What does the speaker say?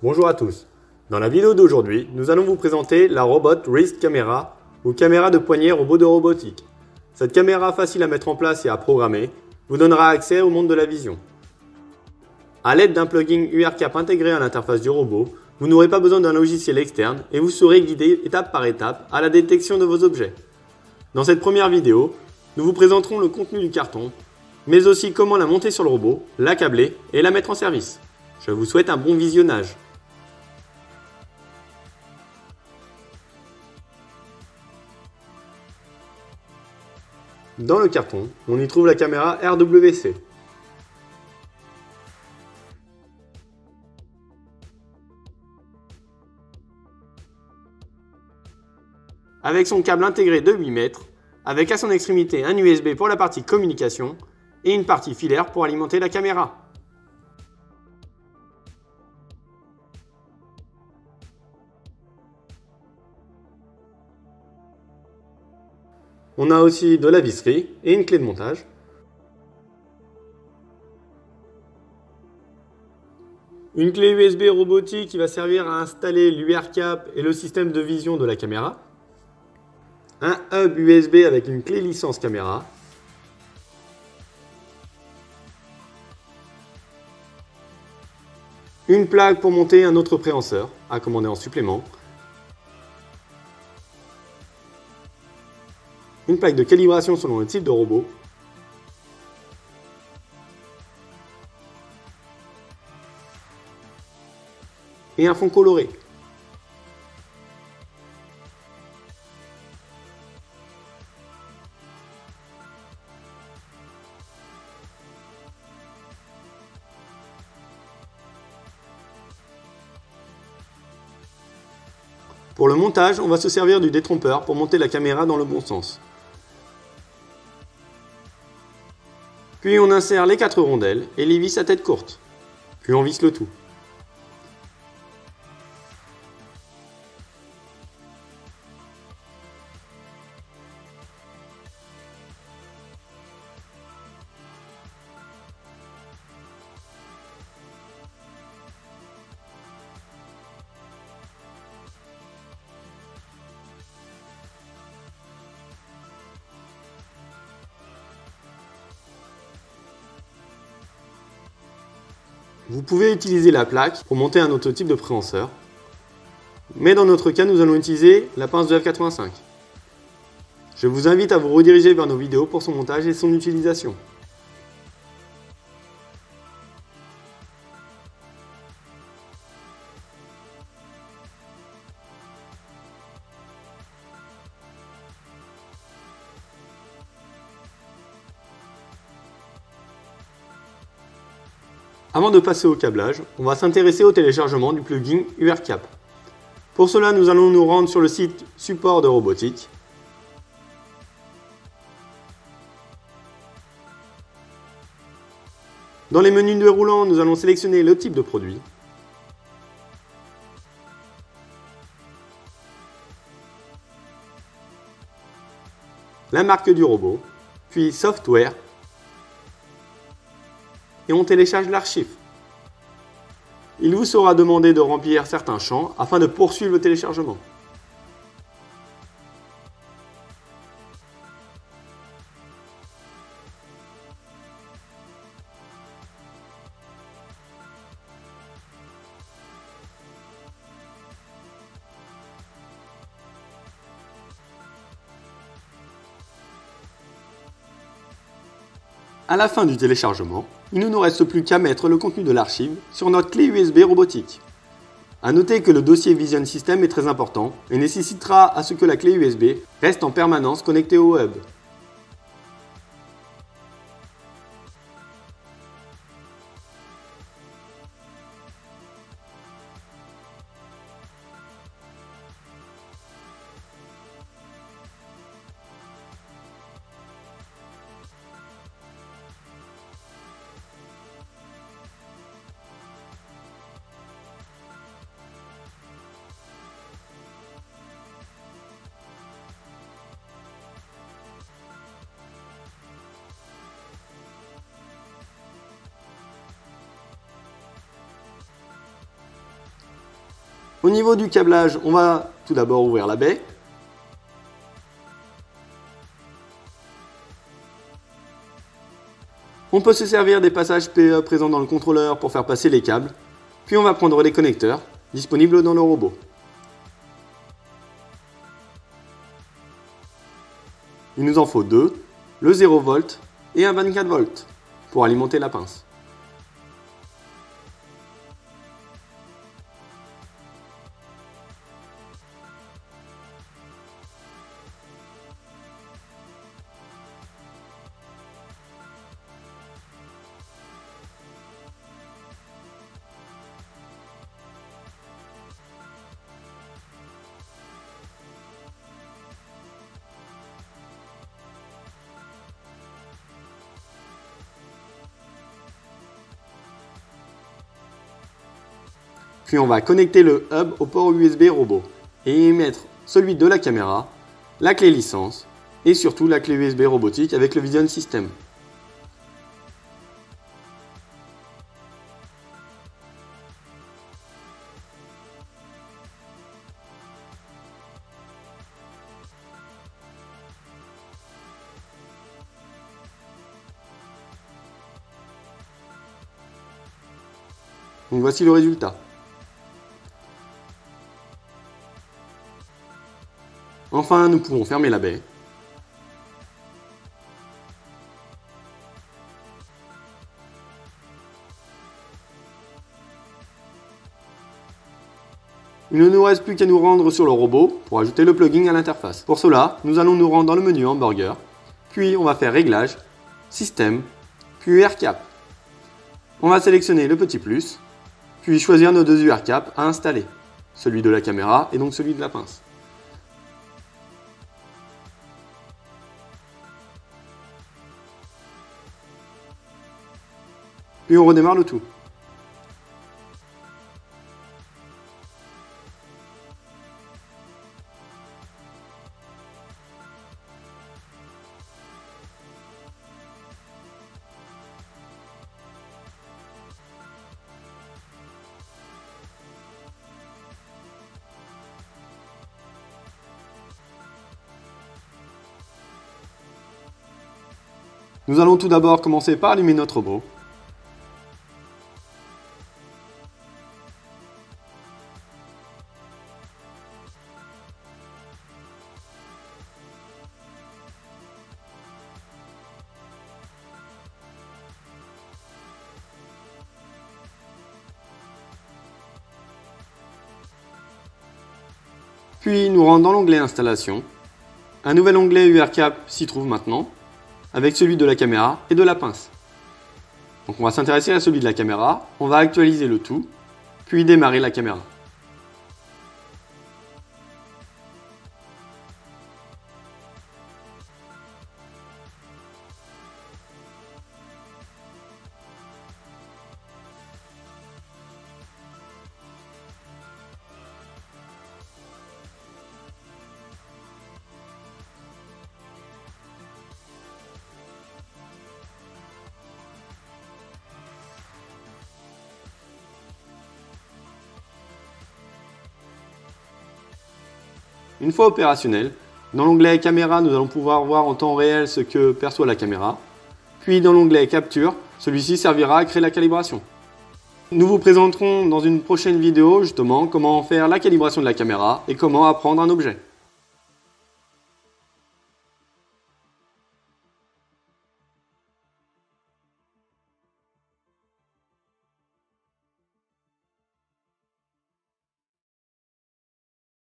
Bonjour à tous. Dans la vidéo d'aujourd'hui, nous allons vous présenter la Robot Wrist Camera ou caméra de poignet robot de robotique. Cette caméra facile à mettre en place et à programmer vous donnera accès au monde de la vision. A l'aide d'un plugin URCap intégré à l'interface du robot, vous n'aurez pas besoin d'un logiciel externe et vous serez guidé étape par étape à la détection de vos objets. Dans cette première vidéo, nous vous présenterons le contenu du carton, mais aussi comment la monter sur le robot, l'accabler et la mettre en service. Je vous souhaite un bon visionnage. Dans le carton, on y trouve la caméra RWC. Avec son câble intégré de 8 mètres, avec à son extrémité un USB pour la partie communication et une partie filaire pour alimenter la caméra. On a aussi de la visserie et une clé de montage. Une clé USB robotique qui va servir à installer l'URCap et le système de vision de la caméra. Un hub USB avec une clé licence caméra. Une plaque pour monter un autre préhenseur à commander en supplément. Une plaque de calibration selon le type de robot. Et un fond coloré. Pour le montage, on va se servir du détrompeur pour monter la caméra dans le bon sens. Puis on insère les 4 rondelles et les vis à tête courte. Puis on visse le tout. Vous pouvez utiliser la plaque pour monter un autre type de préhenseur, mais dans notre cas, nous allons utiliser la pince de F85. Je vous invite à vous rediriger vers nos vidéos pour son montage et son utilisation. Avant de passer au câblage, on va s'intéresser au téléchargement du plugin URCap. Pour cela, nous allons nous rendre sur le site support de robotique. Dans les menus déroulants, nous allons sélectionner le type de produit. La marque du robot, puis Software, et on télécharge l'archive. Il vous sera demandé de remplir certains champs afin de poursuivre le téléchargement. À la fin du téléchargement, il ne nous reste plus qu'à mettre le contenu de l'archive sur notre clé USB robotique. A noter que le dossier Vision System est très important et nécessitera à ce que la clé USB reste en permanence connectée au hub. Au niveau du câblage, on va tout d'abord ouvrir la baie. On peut se servir des passages PE présents dans le contrôleur pour faire passer les câbles. Puis on va prendre les connecteurs disponibles dans le robot. Il nous en faut deux, le 0 V et un 24 V pour alimenter la pince. Puis on va connecter le hub au port USB robot et y mettre celui de la caméra, la clé licence et surtout la clé USB robotique avec le Vision System. Donc voici le résultat. Enfin, nous pouvons fermer la baie. Il ne nous reste plus qu'à nous rendre sur le robot pour ajouter le plugin à l'interface. Pour cela, nous allons nous rendre dans le menu Hamburger, puis on va faire Réglages, Système, puis URCap. On va sélectionner le petit plus, puis choisir nos deux URCap à installer, celui de la caméra et donc celui de la pince. Puis on redémarre le tout. Nous allons tout d'abord commencer par allumer notre robot. Puis nous rentrons dans l'onglet Installation. Un nouvel onglet URCap s'y trouve maintenant, avec celui de la caméra et de la pince. Donc on va s'intéresser à celui de la caméra, on va actualiser le tout, puis démarrer la caméra. Une fois opérationnel, dans l'onglet Caméra, nous allons pouvoir voir en temps réel ce que perçoit la caméra. Puis dans l'onglet Capture, celui-ci servira à créer la calibration. Nous vous présenterons dans une prochaine vidéo justement comment faire la calibration de la caméra et comment apprendre un objet.